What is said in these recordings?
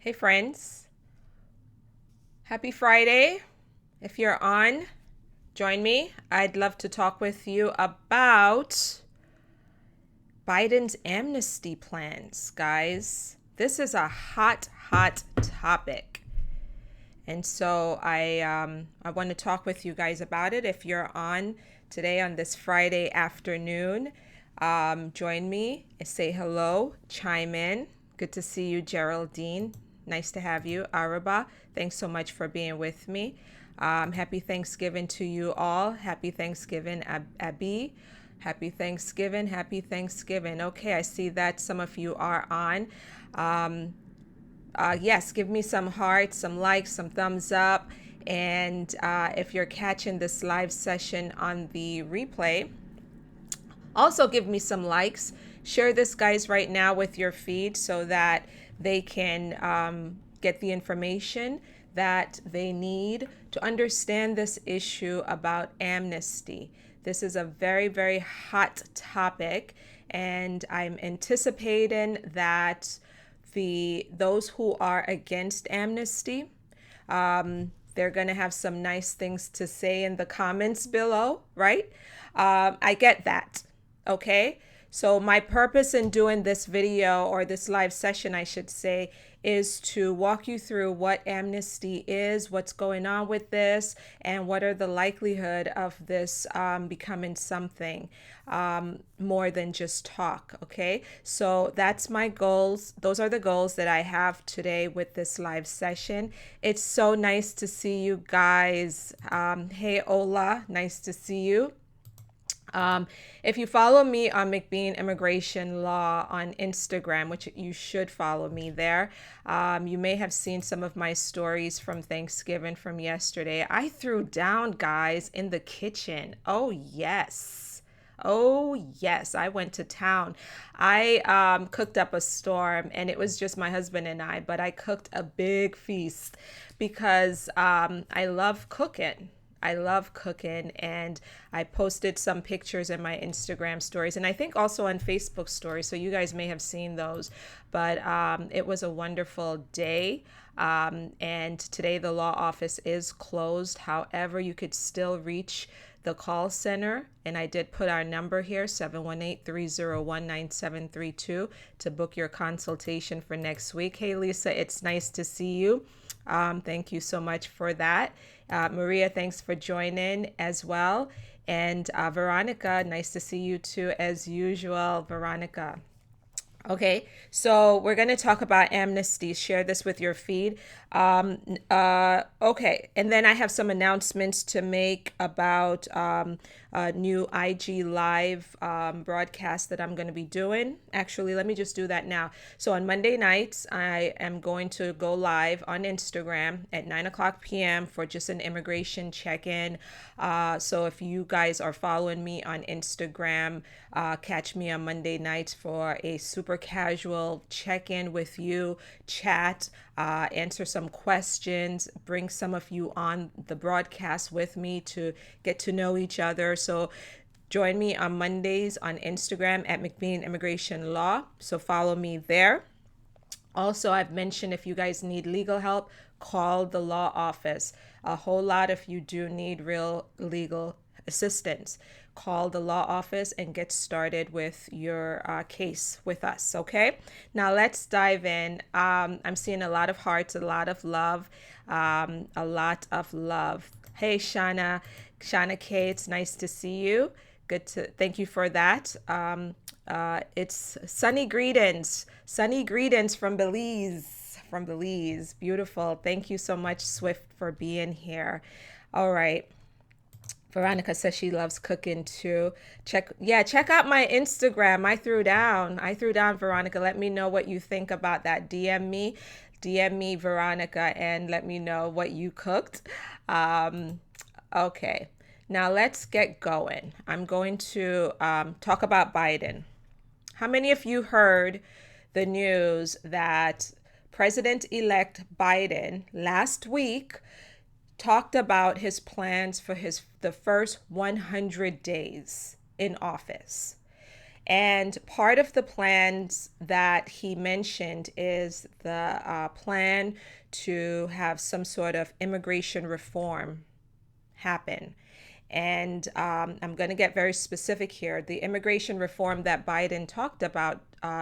Hey friends, happy Friday. If you're on, join me. I'd love to talk with you about Biden's amnesty plans, guys. This is a hot topic. And so I want to talk with you guys about it. If you're on today on this Friday afternoon, join me, say hello, chime in. Good to see you, Geraldine. Nice to have you. Araba, thanks so much for being with me. Happy Thanksgiving to you all. Happy Thanksgiving, Abby. Happy Thanksgiving. Happy Thanksgiving. Okay, I see that some of you are on. Yes, give me some hearts, some likes, some thumbs up. And if you're catching this live session on the replay, also give me some likes. Share this, guys, right now with your feed so that they can get the information that they need to understand this issue about amnesty. This is a very hot topic, and I'm anticipating that those who are against amnesty, they're going to have some nice things to say in the comments below, right? I get that. Okay. So my purpose in doing this video, or this live session, I should say, is to walk you through what amnesty is, what's going on with this, and what are the likelihood of this becoming something more than just talk. Okay, so that's my goals. Those are the goals that I have today with this live session. It's so nice to see you guys. Hey, Ola, nice to see you. If you follow me on McBean Immigration Law on Instagram, which you should follow me there, you may have seen some of my stories from Thanksgiving from yesterday. I threw down, guys, in the kitchen. Oh, yes. Oh, yes. I went to town. I cooked up a storm, and it was just my husband and I, but I cooked a big feast because I love cooking. I love cooking, and I posted some pictures in my Instagram stories, and I think also on Facebook stories, so you guys may have seen those. But it was a wonderful day, and today the law office is closed. However, you could still reach the call center, and I did put our number here, 718-301-9732, to book your consultation for next week. Hey, Lisa, it's nice to see you. Thank you so much for that. Maria, thanks for joining as well. And Veronica, nice to see you too, as usual, Veronica. Okay, so we're going to talk about amnesty. Share this with your feed. Okay, and then I have some announcements to make about a new IG Live broadcast that I'm going to be doing. Actually, let me just do that now. So on Monday nights, I am going to go live on Instagram at 9 p.m. for just an immigration check-in. So if you guys are following me on Instagram, catch me on Monday nights for a super casual check-in with you, chat, answer some questions, bring some of you on the broadcast with me to get to know each other. So join me on Mondays on Instagram at McBean Immigration Law. So follow me there. Also, I've mentioned if you guys need legal help, call the law office. A whole lot if you do need real legal assistance. Call the law office and get started with your case with us, okay? Now let's dive in. I'm seeing a lot of hearts, a lot of love, a lot of love. Hey, Shana K, it's nice to see you. Thank you for that. It's sunny greetings from Belize. Beautiful. Thank you so much, Swift, for being here. All right. Veronica says she loves cooking too. Check out my Instagram. I threw down, Veronica. Let me know what you think about that. DM me, Veronica, and let me know what you cooked. Okay, now let's get going. I'm going to talk about Biden. How many of you heard the news that President-elect Biden last week talked about his plans for the first 100 days in office? And part of the plans that he mentioned is the plan to have some sort of immigration reform happen. And I'm going to get very specific here. The immigration reform that Biden talked about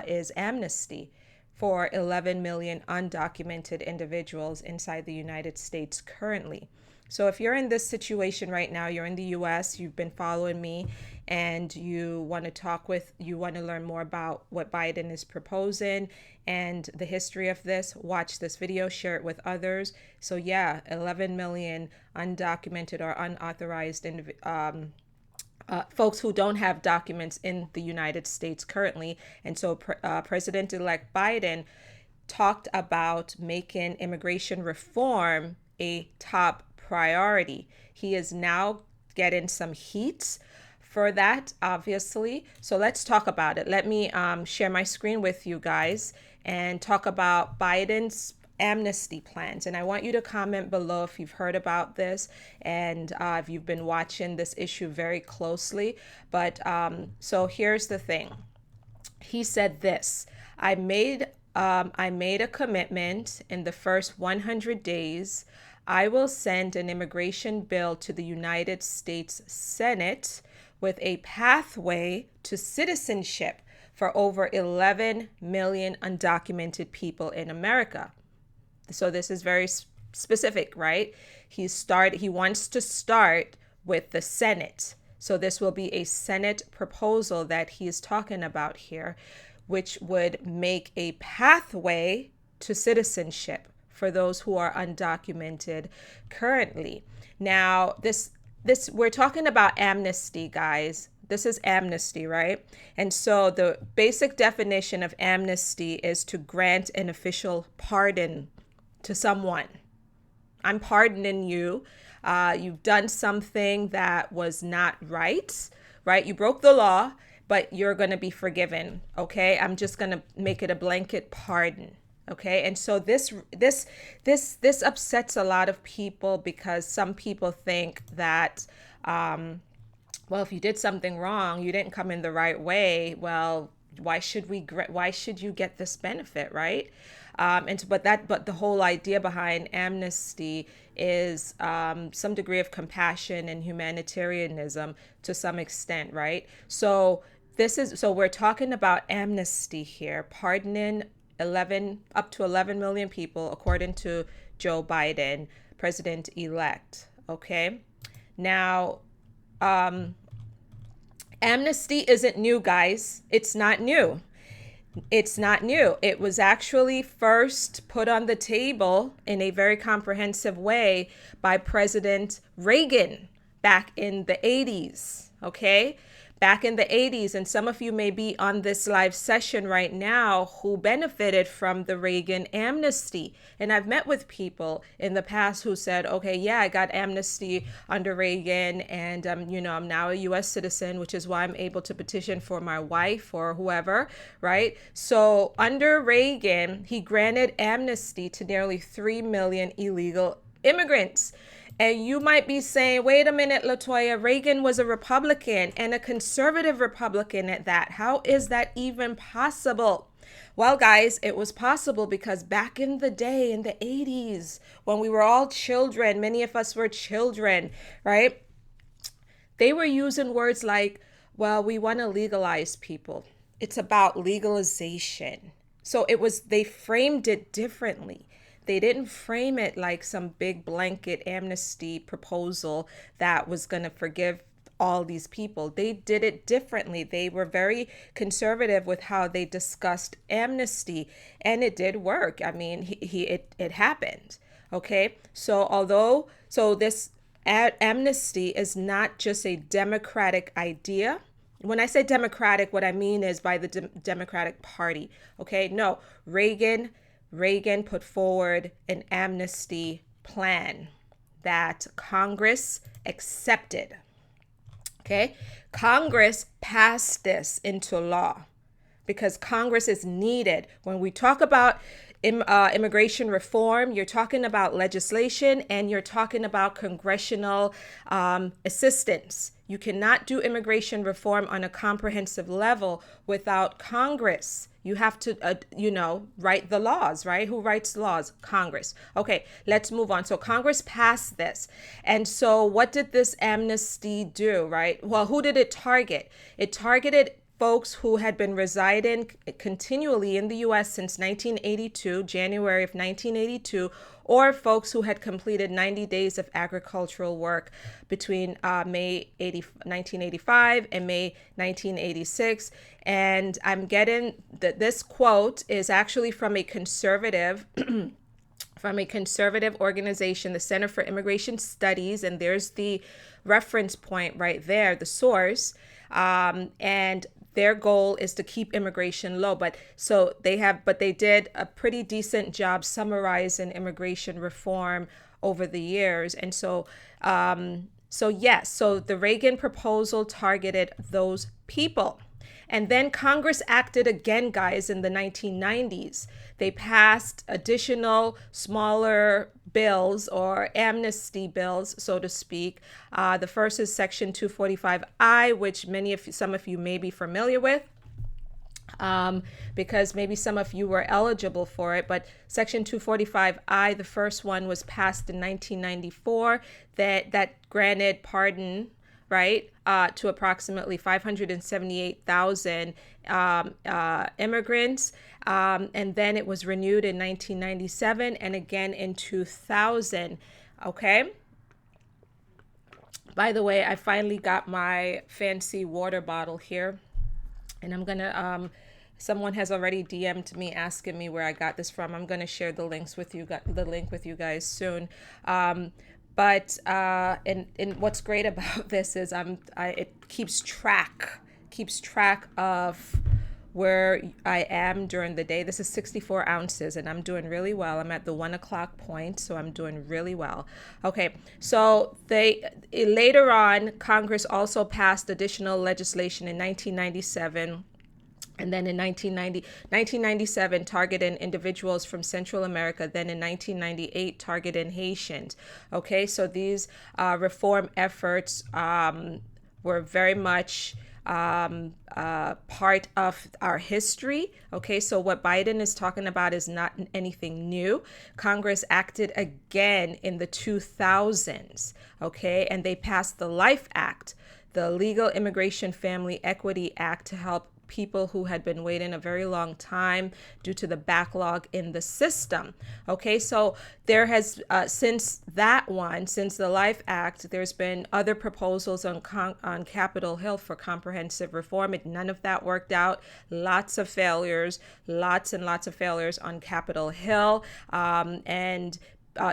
is amnesty for 11 million undocumented individuals inside the United States currently. So if you're in this situation right now, you're in the US, you've been following me, and you want to learn more about what Biden is proposing and the history of this, watch this video, share it with others. So yeah, 11 million undocumented or unauthorized folks who don't have documents in the United States currently. And so President-elect Biden talked about making immigration reform a top priority. He is now getting some heat for that, obviously. So let's talk about it. Let me share my screen with you guys and talk about Biden's amnesty plans. And I want you to comment below if you've heard about this and if you've been watching this issue very closely. But so here's the thing. He said this: I made a commitment in the first 100 days. I will send an immigration bill to the United States Senate with a pathway to citizenship for over 11 million undocumented people in America. So this is very specific, right? He wants to start with the Senate. So this will be a Senate proposal that he is talking about here, which would make a pathway to citizenship for those who are undocumented currently. Now, this we're talking about amnesty, guys. This is amnesty, right? And so the basic definition of amnesty is to grant an official pardon to someone. I'm pardoning you. You've done something that was not right? You broke the law, but you're going to be forgiven, okay? I'm just going to make it a blanket pardon. Okay, and so this upsets a lot of people because some people think that, well, if you did something wrong, you didn't come in the right way. Well, why should you get this benefit, right? But the whole idea behind amnesty is some degree of compassion and humanitarianism to some extent, right? So we're talking about amnesty here, pardoning up to 11 million people, according to Joe Biden, president-elect. Okay. Now, amnesty isn't new, guys. It's not new. It's not new. It was actually first put on the table in a very comprehensive way by President Reagan back in the 80s. Okay. Back in the 80s, and some of you may be on this live session right now who benefited from the Reagan amnesty. And I've met with people in the past who said, okay, yeah, I got amnesty under Reagan, and I'm now a US citizen, which is why I'm able to petition for my wife or whoever, right? So under Reagan, he granted amnesty to nearly 3 million illegal immigrants. And you might be saying, wait a minute, Latoya, Reagan was a Republican and a conservative Republican at that. How is that even possible? Well, guys, it was possible because back in the day, in the 80s, when we were all children, many of us were children, right? They were using words like, well, we want to legalize people. It's about legalization. So they framed it differently. They didn't frame it like some big blanket amnesty proposal that was going to forgive all these people. They did it differently. They were very conservative with how they discussed amnesty, and it did work. I mean, it happened. Okay. So this amnesty is not just a Democratic idea. When I say Democratic, what I mean is by the Democratic Party. Okay. No, Reagan put forward an amnesty plan that Congress accepted. Okay, Congress passed this into law because Congress is needed. When we talk about immigration reform, you're talking about legislation and you're talking about congressional assistance. You cannot do immigration reform on a comprehensive level without Congress. You have to, write the laws, right? Who writes laws? Congress. Okay, let's move on. So Congress passed this. And so what did this amnesty do, right? Well, who did it target? It targeted folks who had been residing continually in the U.S. since 1982, January of 1982, or folks who had completed 90 days of agricultural work between May 1985 and May 1986. And I'm getting that this quote is actually from a conservative organization, the Center for Immigration Studies, and there's the reference point right there, the source. And their goal is to keep immigration low. But they did a pretty decent job summarizing immigration reform over the years. And so the Reagan proposal targeted those people. And then Congress acted again, guys, in the 1990s. They passed additional smaller bills, or amnesty bills, so to speak. The first is Section 245I, which some of you may be familiar with, because maybe some of you were eligible for it. But Section 245I, the first one, was passed in 1994, that granted pardon, right, to approximately 578,000 immigrants. And then it was renewed in 1997 and again in 2000. Okay. By the way, I finally got my fancy water bottle here, and I'm going to, someone has already DM'd me asking me where I got this from. I'm going to share the link with you guys soon. But what's great about this is it keeps track of where I am during the day. This is 64 ounces, and I'm doing really well. I'm at the 1 o'clock point, so I'm doing really well. Okay, so later on, Congress also passed additional legislation in 1997. And then in 1997, targeting individuals from Central America. Then in 1998, targeting Haitians. Okay, so these reform efforts were very much part of our history. Okay, so what Biden is talking about is not anything new. Congress acted again in the 2000s. Okay, and they passed the LIFE Act, the Legal Immigration Family Equity Act, to help people who had been waiting a very long time due to the backlog in the system. Okay, so there has, since the LIFE Act, there's been other proposals on Capitol Hill for comprehensive reform. None of that worked out. Lots and lots of failures on Capitol Hill.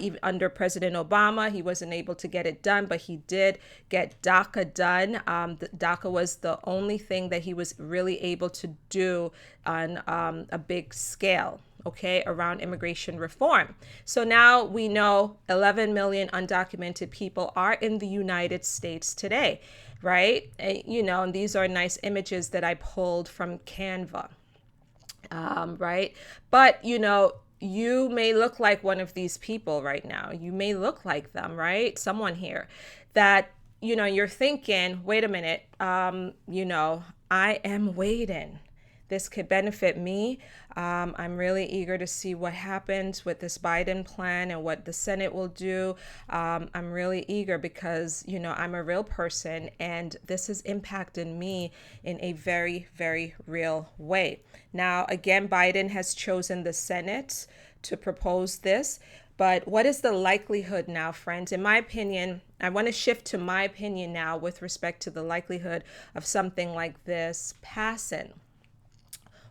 Even under President Obama, he wasn't able to get it done, but he did get DACA done. DACA was the only thing that he was really able to do on a big scale, okay, around immigration reform. So now we know 11 million undocumented people are in the United States today, right? And these are nice images that I pulled from Canva, right? But, you may look like one of these people right now. You may look like them, right? Someone here that, you're thinking, wait a minute, I am waiting. This could benefit me. I'm really eager to see what happens with this Biden plan and what the Senate will do. I'm really eager because, I'm a real person, and this is impacting me in a very, very real way. Now, again, Biden has chosen the Senate to propose this. But what is the likelihood now, friends? In my opinion, I want to shift to my opinion now with respect to the likelihood of something like this passing.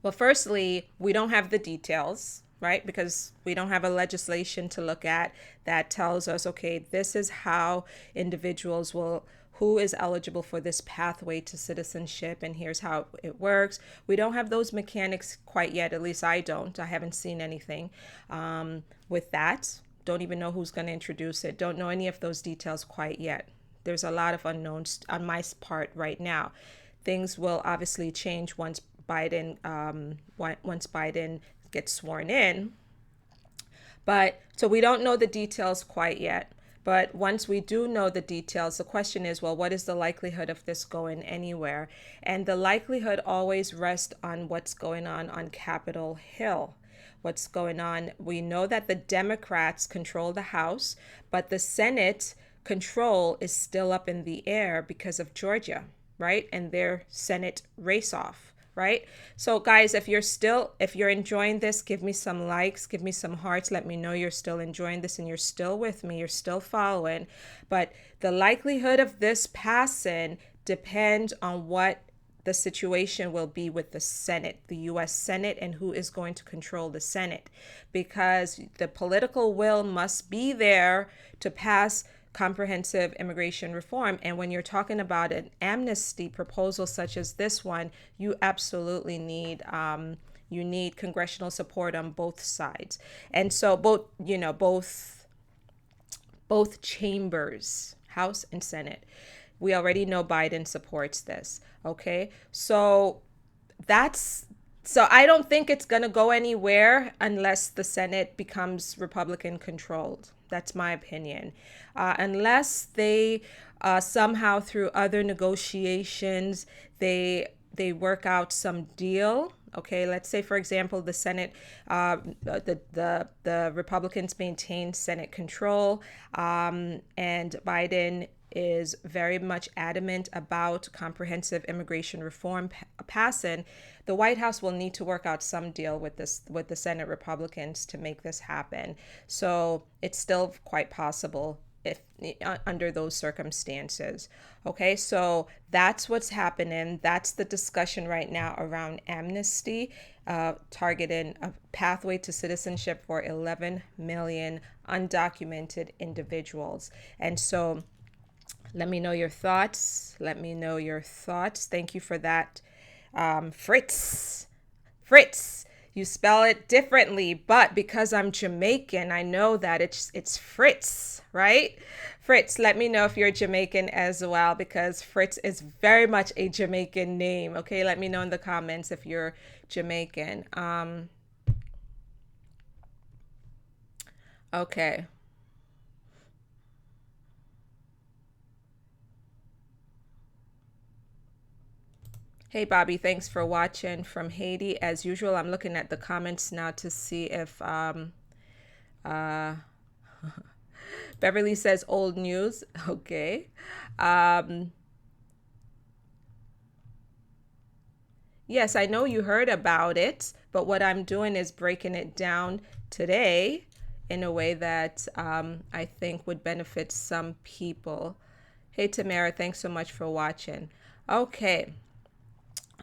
Well, firstly, we don't have the details, right? Because we don't have a legislation to look at that tells us, okay, this is how individuals who is eligible for this pathway to citizenship, and here's how it works. We don't have those mechanics quite yet, at least I don't. I haven't seen anything with that. Don't even know who's going to introduce it. Don't know any of those details quite yet. There's a lot of unknowns on my part right now. Things will obviously change once Biden gets sworn in. But so we don't know the details quite yet. But once we do know the details, the question is, well, what is the likelihood of this going anywhere? And the likelihood always rests on what's going on Capitol Hill. What's going on? We know that the Democrats control the House, but the Senate control is still up in the air because of Georgia, right? And their Senate race off. Right? So guys, if you're enjoying this, give me some likes, give me some hearts, let me know you're still enjoying this and you're still with me, you're still following. But the likelihood of this passing depends on what the situation will be with the Senate, the US Senate, and who is going to control the Senate, because the political will must be there to pass comprehensive immigration reform. And when you're talking about an amnesty proposal such as this one, you absolutely need congressional support on both sides. And so both chambers, House and Senate. We already know Biden supports this. Okay, so I don't think it's going to go anywhere unless the Senate becomes Republican controlled. That's my opinion. Unless they somehow through other negotiations, they work out some deal. Okay, let's say, for example, the Senate, the Republicans maintain Senate control, and Biden is very much adamant about comprehensive immigration reform passing. The White House will need to work out some deal with the Senate Republicans to make this happen. So it's still quite possible if under those circumstances. Okay, so that's what's happening. That's the discussion right now around amnesty, targeting a pathway to citizenship for 11 million undocumented individuals. And so let me know your thoughts. Let me know your thoughts. Thank you for that. Fritz. You spell it differently, but because I'm Jamaican, I know that it's Fritz, right? Fritz, let me know if you're Jamaican as well, because Fritz is very much a Jamaican name. Okay, let me know in the comments if you're Jamaican. Okay. Hey, Bobby, thanks for watching from Haiti. As usual, I'm looking at the comments now to see if Beverly says old news. Okay. Yes, I know you heard about it, but what I'm doing is breaking it down today in a way that I think would benefit some people. Hey, Tamara, thanks so much for watching. Okay.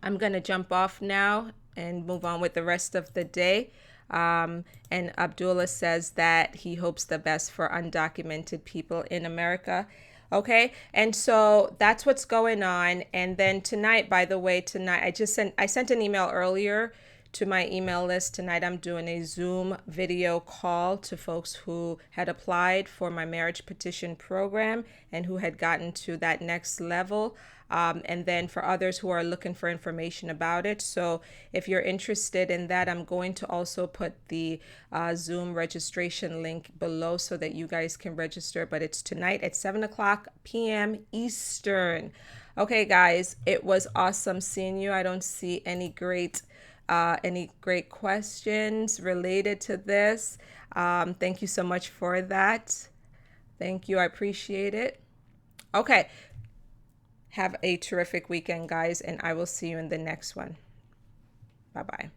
I'm going to jump off now and move on with the rest of the day. And Abdullah says that he hopes the best for undocumented people in America. Okay, and so that's what's going on. And then tonight, by the way, I sent an email earlier to my email list. Tonight I'm doing a Zoom video call to folks who had applied for my marriage petition program and who had gotten to that next level. And then for others who are looking for information about it. So if you're interested in that, I'm going to also put the Zoom registration link below so that you guys can register. But it's tonight at 7:00 p.m. Eastern. Okay, guys, it was awesome seeing you. I don't see any great questions related to this. Thank you so much for that. Thank you. I appreciate it. Okay. Have a terrific weekend, guys, and I will see you in the next one. Bye-bye.